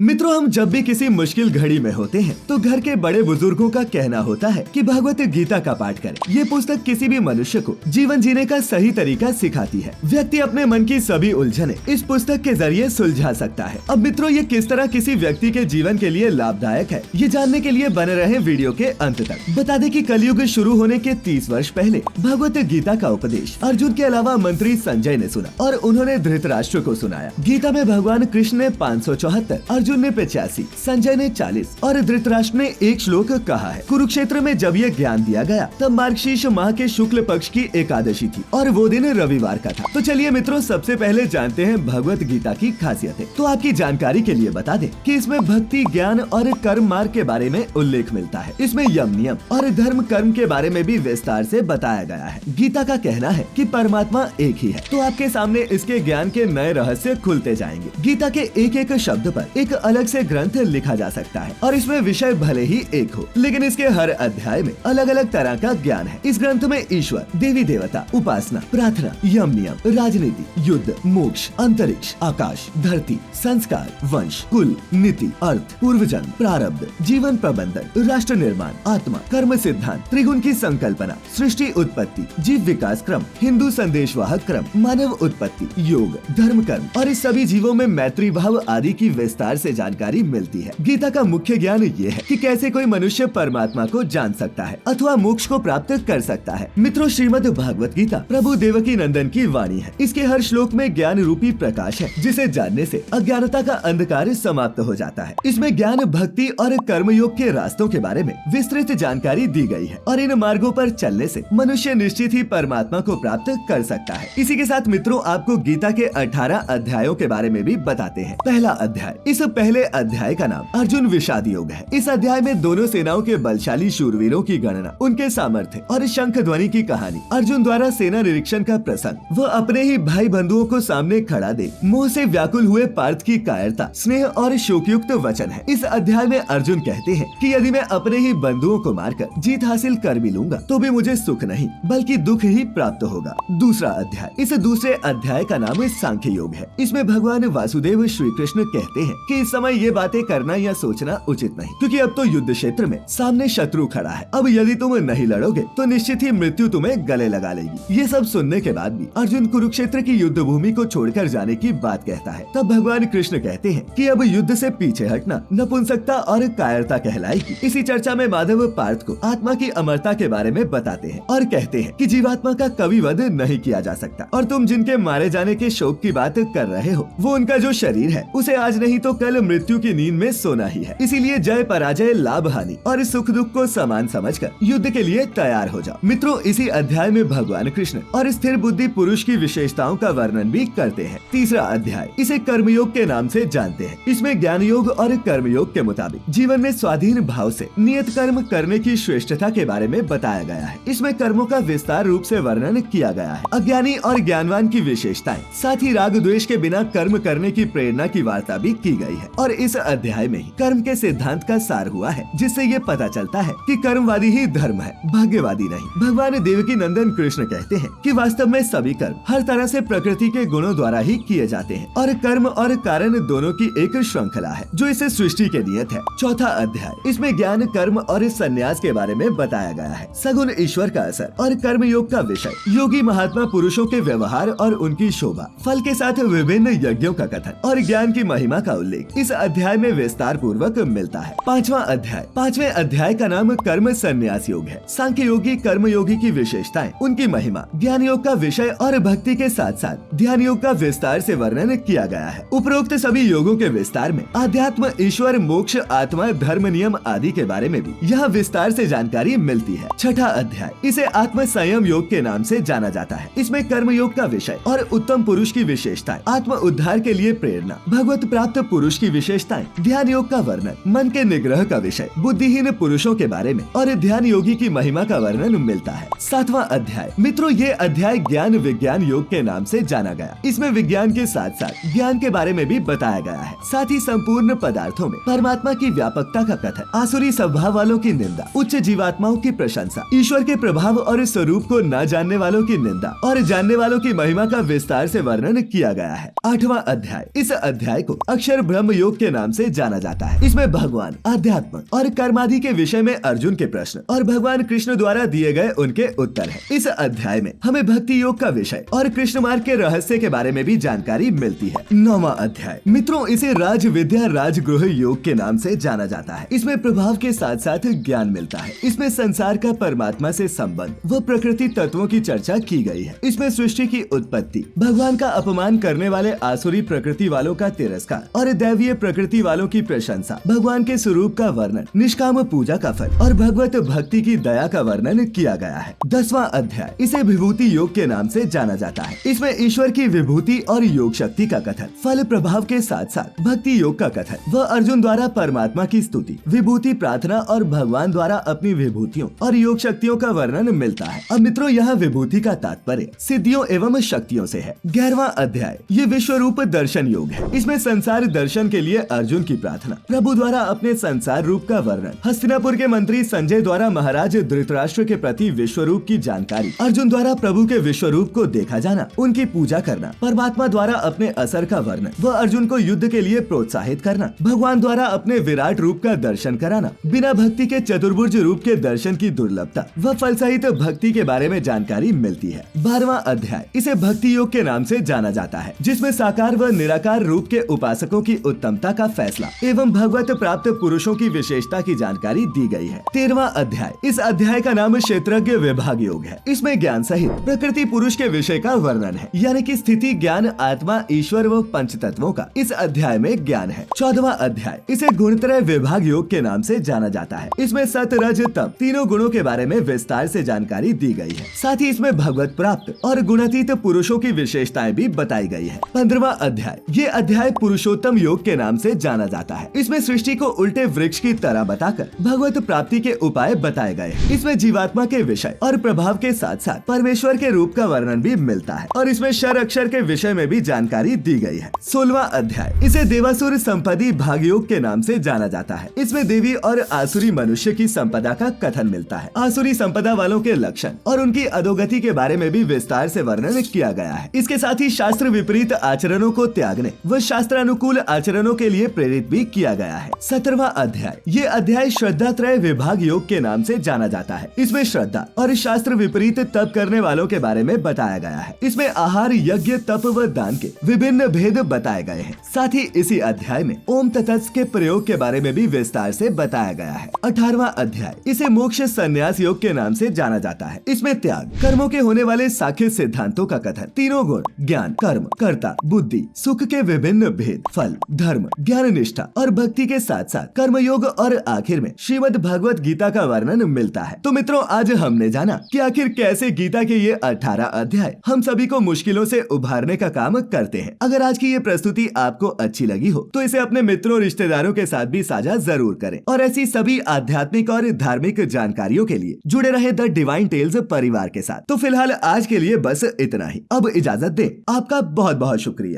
मित्रों, हम जब भी किसी मुश्किल घड़ी में होते हैं तो घर के बड़े बुजुर्गों का कहना होता है कि भगवत गीता का पाठ करें। ये पुस्तक किसी भी मनुष्य को जीवन जीने का सही तरीका सिखाती है। व्यक्ति अपने मन की सभी उलझने इस पुस्तक के जरिए सुलझा सकता है। अब मित्रों, ये किस तरह किसी व्यक्ति के जीवन के लिए लाभदायक है, ये जानने के लिए बने रहे वीडियो के अंत तक। बता दें कि कलयुग शुरू होने के 30 वर्ष पहले भगवत गीता का उपदेश अर्जुन के अलावा मंत्री संजय ने सुना और उन्होंने धृतराष्ट्र को सुनाया। गीता में भगवान कृष्ण ने 574, अर्जुन ने 85, संजय ने 40 और धृतराष्ट्र ने 1 श्लोक कहा है। कुरुक्षेत्र में जब ये ज्ञान दिया गया तब मार्गशीर्ष माह के शुक्ल पक्ष की एकादशी थी और वो दिन रविवार का था। तो चलिए मित्रों, सबसे पहले जानते हैं भगवत गीता की खासियतें। तो आपकी जानकारी के लिए बता दें कि इसमें भक्ति, ज्ञान और कर्म मार्ग के बारे में उल्लेख मिलता है। इसमें यम, नियम और धर्म, कर्म के बारे में भी विस्तार से बताया गया है। गीता का कहना है कि परमात्मा एक ही है, तो आपके सामने इसके ज्ञान के नए रहस्य खुलते जाएंगे। गीता के एक एक शब्द पर एक अलग से ग्रंथ लिखा जा सकता है और इसमें विषय भले ही एक हो, लेकिन इसके हर अध्याय में अलग अलग तरह का ज्ञान है। इस ग्रंथ में ईश्वर, देवी देवता, उपासना, प्रार्थना, यम नियम, राजनीति, युद्ध, मोक्ष, अंतरिक्ष, आकाश, धरती, संस्कार, वंश, कुल, नीति, अर्थ, पूर्व जन्म, प्रारब्ध, जीवन प्रबंधन, राष्ट्र निर्माण, आत्मा, कर्म सिद्धांत, त्रिगुण की संकल्पना, सृष्टि उत्पत्ति, जीव विकास क्रम, हिंदू संदेशवाहक क्रम, मानव उत्पत्ति, योग, धर्म, कर्म और इस सभी जीवों में मैत्री भाव आदि की विस्तार से जानकारी मिलती है। गीता का मुख्य ज्ञान ये है कि कैसे कोई मनुष्य परमात्मा को जान सकता है अथवा मोक्ष को प्राप्त कर सकता है। मित्रों, श्रीमद् भागवत गीता प्रभु देवकी नंदन की वाणी है। इसके हर श्लोक में ज्ञान रूपी प्रकाश है, जिसे जानने से अज्ञानता का अंधकार समाप्त हो जाता है। इसमें ज्ञान, भक्ति और कर्मयोग के रास्तों के बारे में विस्तृत जानकारी दी गई है और इन मार्गों पर चलने से मनुष्य निश्चित ही परमात्मा को प्राप्त कर सकता है। इसी के साथ मित्रों, आपको गीता के 18 अध्यायों के बारे में भी बताते हैं। पहला अध्याय। इस पहले अध्याय का नाम अर्जुन विषाद योग है। इस अध्याय में दोनों सेनाओं के बलशाली शूरवीरों की गणना, उनके सामर्थ्य और शंख ध्वनि की कहानी, अर्जुन द्वारा सेना निरीक्षण का प्रसंग, वह अपने ही भाई बंधुओं को सामने खड़ा दे मोह से व्याकुल हुए पार्थ की कायरता, स्नेह और शोकयुक्त वचन है। इस अध्याय में अर्जुन कहते हैं कि यदि मैं अपने ही बंधुओं को मारकर जीत हासिल कर भी लूंगा तो भी मुझे सुख नहीं बल्कि दुख ही प्राप्त होगा। दूसरा अध्याय। इस दूसरे अध्याय का नाम सांख्य योग है। इसमें भगवान वासुदेव श्री कृष्ण कहते हैं कि इस समय ये बातें करना या सोचना उचित नहीं, क्योंकि अब तो युद्ध क्षेत्र में सामने शत्रु खड़ा है। अब यदि तुम नहीं लड़ोगे तो निश्चित ही मृत्यु तुम्हें गले लगा लेगी। ये सब सुनने के बाद भी अर्जुन कुरुक्षेत्र की युद्ध भूमि को छोड़कर जाने की बात कहता है। तब भगवान कृष्ण कहते हैं कि अब युद्ध से पीछे हटना नपुंसकता और कायरता कहलाएगी। इसी चर्चा में माधव पार्थ को आत्मा की अमरता के बारे में बताते हैं और कहते हैं कि जीवात्मा का कभी वध नहीं किया जा सकता और तुम जिनके मारे जाने के शोक की बात कर रहे हो, वो उनका जो शरीर है उसे आज नहीं तो कल मृत्यु की नींद में सोना ही है। इसीलिए जय पराजय, लाभ हानि और सुख दुख को समान समझकर युद्ध के लिए तैयार हो जाओ। मित्रों, इसी अध्याय में भगवान कृष्ण और स्थिर बुद्धि पुरुष की विशेषताओं का वर्णन भी करते हैं। तीसरा अध्याय। इसे कर्मयोग के नाम से जानते हैं। इसमें ज्ञान योग और कर्मयोग के मुताबिक जीवन में स्वाधीन भाव से नियत कर्म करने की श्रेष्ठता के बारे में बताया गया है। इसमें कर्मों का विस्तार रूप से वर्णन किया गया है। अज्ञानी और ज्ञानवान की विशेषताएं, साथ ही राग द्वेष के बिना कर्म करने की प्रेरणा की वार्ता भी की गई है। और इस अध्याय में ही कर्म के सिद्धांत का सार हुआ है, जिससे ये पता चलता है कि कर्मवादी ही धर्म है, भाग्यवादी नहीं। भगवान देवकी नंदन कृष्ण कहते हैं कि वास्तव में सभी कर्म हर तरह से प्रकृति के गुणों द्वारा ही किए जाते हैं और कर्म और कारण दोनों की एक श्रृंखला है जो इसे सृष्टि के नियत है। चौथा अध्याय। इसमें ज्ञान, कर्म और संन्यास के बारे में बताया गया है। सगुण ईश्वर का असर और कर्म योग का विषय, योगी महात्मा पुरुषों के व्यवहार और उनकी शोभा, फल के साथ विभिन्न यज्ञों का कथन और ज्ञान की महिमा का उल्लेख इस अध्याय में विस्तार पूर्वक मिलता है। पांचवा अध्याय। पांचवें अध्याय का नाम कर्म संन्यास योग है। सांख्य योगी, कर्म योगी की विशेषताएं, उनकी महिमा, ज्ञान योग का विषय और भक्ति के साथ साथ ध्यान योग का विस्तार से वर्णन किया गया है। उपरोक्त सभी योगों के विस्तार में आध्यात्म, ईश्वर, मोक्ष, आत्मा, धर्म, नियम आदि के बारे में भी यहाँ विस्तार से जानकारी मिलती है। छठा अध्याय। इसे आत्म संयम योग के नाम से जाना जाता है। इसमें कर्म योग का विषय और उत्तम पुरुष की विशेषताएं, आत्म उद्धार के लिए प्रेरणा, भगवत प्राप्त पुरुष की विशेषताएं, ध्यान योग का वर्णन, मन के निग्रह का विषय, बुद्धिहीन पुरुषों के बारे में और ध्यान योगी की महिमा का वर्णन मिलता है। सातवां अध्याय। मित्रों, ये अध्याय ज्ञान विज्ञान योग के नाम से जाना गया। इसमें विज्ञान के साथ साथ ज्ञान के बारे में भी बताया गया है। साथ ही संपूर्ण पदार्थों में परमात्मा की व्यापकता का कथन, आसुरी स्वभाव वालों की निंदा, उच्च जीवात्माओं की प्रशंसा, ईश्वर के प्रभाव और स्वरूप को न जानने वालों की निंदा और जानने वालों की महिमा का विस्तार से वर्णन किया गया है। आठवां अध्याय। इस अध्याय को अक्षर ब्रह्म ब्रह्म योग के नाम से जाना जाता है। इसमें भगवान, अध्यात्म और कर्म आदि के विषय में अर्जुन के प्रश्न और भगवान कृष्ण द्वारा दिए गए उनके उत्तर है। इस अध्याय में हमें भक्ति योग का विषय और कृष्ण मार्ग के रहस्य के बारे में भी जानकारी मिलती है। 9वां अध्याय, मित्रों, इसे राज विद्या राजगृह योग के नाम से जाना जाता है। इसमें प्रभाव के साथ साथ ज्ञान मिलता है। इसमें संसार का परमात्मा से संबंध व प्रकृति तत्वों की चर्चा की गई है। इसमें सृष्टि की उत्पत्ति, भगवान का अपमान करने वाले आसुरी प्रकृति वालों का तिरस्कार और दैवीय प्रकृति वालों की प्रशंसा, भगवान के स्वरूप का वर्णन, निष्काम पूजा का फल और भगवत भक्ति की दया का वर्णन किया गया है। 10वां अध्याय, इसे विभूति योग के नाम से जाना जाता है। इसमें ईश्वर की विभूति और योग शक्ति का कथन, फल प्रभाव के साथ साथ भक्ति योग का कथन व अर्जुन द्वारा परमात्मा की स्तुति, विभूति प्रार्थना और भगवान द्वारा अपनी विभूतियों और योग शक्तियों का वर्णन मिलता है। अब मित्रों, यह विभूति का तात्पर्य सिद्धियों एवं शक्तियों से है। 11वां अध्याय, ये विश्व रूप दर्शन योग है। इसमें संसार दर्शन के लिए अर्जुन की प्रार्थना, प्रभु द्वारा अपने संसार रूप का वर्णन, हस्तिनापुर के मंत्री संजय द्वारा महाराज धृतराष्ट्र के प्रति विश्व रूप की जानकारी, अर्जुन द्वारा प्रभु के विश्व रूप को देखा जाना, उनकी पूजा करना, परमात्मा द्वारा अपने असर का वर्णन व अर्जुन को युद्ध के लिए प्रोत्साहित करना, भगवान द्वारा अपने विराट रूप का दर्शन कराना, बिना भक्ति के चतुर्भुज रूप के दर्शन की दुर्लभता व फल सहित भक्ति के बारे में जानकारी मिलती है। 12वां अध्याय, इसे भक्ति योग के नाम से जाना जाता है, जिसमें साकार व निराकार रूप के उपासकों की उत्तमता का फैसला एवं भगवत प्राप्त पुरुषों की विशेषता की जानकारी दी गई है। 13वां अध्याय, इस अध्याय का नाम क्षेत्रज्ञ विभाग योग है। इसमें ज्ञान सहित प्रकृति पुरुष के विषय का वर्णन है, यानी कि स्थिति, ज्ञान, आत्मा, ईश्वर व पंच तत्वों का इस अध्याय में ज्ञान है। 14वां अध्याय, इसे गुणत्रय विभाग योग के नाम से जाना जाता है। इसमें सत, रज, तम तीनों गुणों के बारे में विस्तार से जानकारी दी गई है। साथ ही इसमें भगवत प्राप्त और गुणातीत पुरुषों की विशेषताएं भी बताई गई है। 15वां अध्याय, ये अध्याय पुरुषोत्तम योग के नाम से जाना जाता है। इसमें सृष्टि को उल्टे वृक्ष की तरह बताकर भगवत प्राप्ति के उपाय बताए गए हैं। इसमें जीवात्मा के विषय और प्रभाव के साथ साथ परमेश्वर के रूप का वर्णन भी मिलता है और इसमें क्षर अक्षर के विषय में भी जानकारी दी गई है। 16वां अध्याय, इसे देवासुर संपत्ति भाग योग के नाम से जाना जाता है। इसमें देवी और आसुरी मनुष्य की संपदा का कथन मिलता है। आसुरी संपदा वालों के लक्षण और उनकी अधोगति के बारे में भी विस्तार से वर्णन किया गया है। इसके साथ ही शास्त्र विपरीत आचरणों को त्यागने व शास्त्र अनुकूल आचरणों के लिए प्रेरित भी किया गया है। 17वां अध्याय, ये अध्याय श्रद्धात्रय विभाग योग के नाम से जाना जाता है। इसमें श्रद्धा और शास्त्र विपरीत तप करने वालों के बारे में बताया गया है। इसमें आहार, यज्ञ, तप व दान के विभिन्न भेद बताए गए हैं। साथ ही इसी अध्याय में ओम तत्सत के प्रयोग के बारे में भी विस्तार से बताया गया है। 18वां अध्याय, इसे मोक्ष संन्यास योग के नाम से जाना जाता है। इसमें त्याग, कर्मों के होने वाले साख्य सिद्धांतों का कथन, तीनों गुण, ज्ञान, कर्म, कर्ता, बुद्धि, सुख के विभिन्न भेद, फल, धर्म, ज्ञान निष्ठा और भक्ति के साथ साथ कर्म योग और आखिर में श्रीमद् भगवत गीता का वर्णन मिलता है। तो मित्रों, आज हमने जाना कि आखिर कैसे गीता के ये 18 अध्याय हम सभी को मुश्किलों से उभारने का काम करते हैं। अगर आज की ये प्रस्तुति आपको अच्छी लगी हो तो इसे अपने मित्रों, रिश्तेदारों के साथ भी साझा जरूर करें और ऐसी सभी आध्यात्मिक और धार्मिक जानकारियों के लिए जुड़े रहे द डिवाइन टेल्स परिवार के साथ। तो फिलहाल आज के लिए बस इतना ही। अब इजाजत दें। आपका बहुत बहुत शुक्रिया।